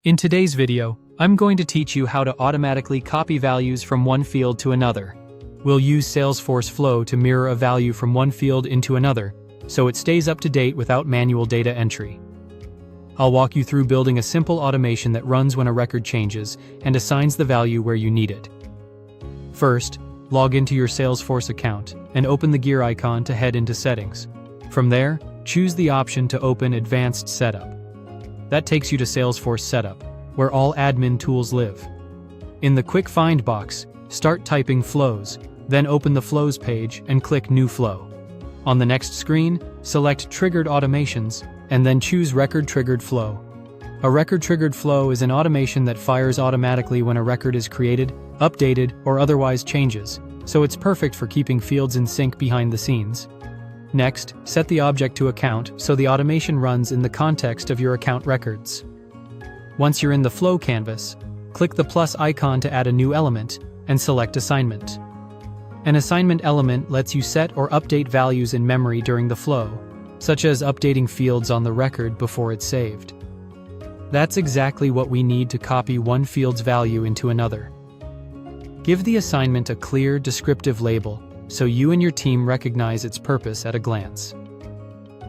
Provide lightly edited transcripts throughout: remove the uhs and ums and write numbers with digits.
In today's video, I'm going to teach you how to automatically copy values from one field to another. We'll use Salesforce Flow to mirror a value from one field into another, so it stays up to date without manual data entry. I'll walk you through building a simple automation that runs when a record changes and assigns the value where you need it. First, log into your Salesforce account and open the gear icon to head into Settings. From there, choose the option to open Advanced Setup. That takes you to Salesforce Setup, where all admin tools live. In the Quick Find box, start typing Flows, then open the Flows page and click New Flow. On the next screen, select Triggered Automations, and then choose Record Triggered Flow. A Record Triggered Flow is an automation that fires automatically when a record is created, updated, or otherwise changes, so it's perfect for keeping fields in sync behind the scenes. Next, set the object to Account so the automation runs in the context of your account records. Once you're in the Flow canvas, click the plus icon to add a new element, and select Assignment. An assignment element lets you set or update values in memory during the flow, such as updating fields on the record before it's saved. That's exactly what we need to copy one field's value into another. Give the assignment a clear, descriptive label, so you and your team recognize its purpose at a glance.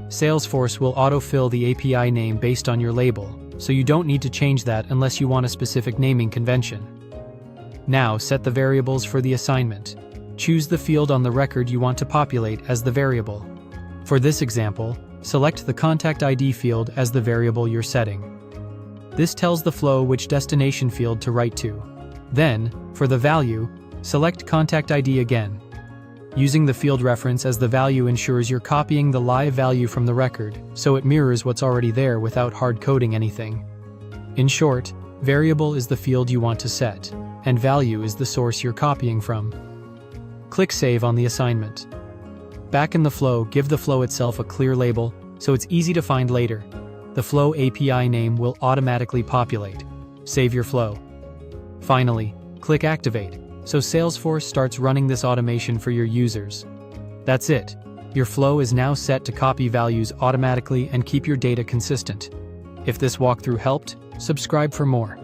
Salesforce will autofill the API name based on your label, so you don't need to change that unless you want a specific naming convention. Now set the variables for the assignment. Choose the field on the record you want to populate as the variable. For this example, select the Contact ID field as the variable you're setting. This tells the flow which destination field to write to. Then, for the value, select Contact ID again. Using the field reference as the value ensures you're copying the live value from the record, so it mirrors what's already there without hard-coding anything. In short, variable is the field you want to set, and value is the source you're copying from. Click Save on the assignment. Back in the flow, give the flow itself a clear label, so it's easy to find later. The Flow API name will automatically populate. Save your flow. Finally, click Activate, so Salesforce starts running this automation for your users. That's it. Your flow is now set to copy values automatically and keep your data consistent. If this walkthrough helped, subscribe for more.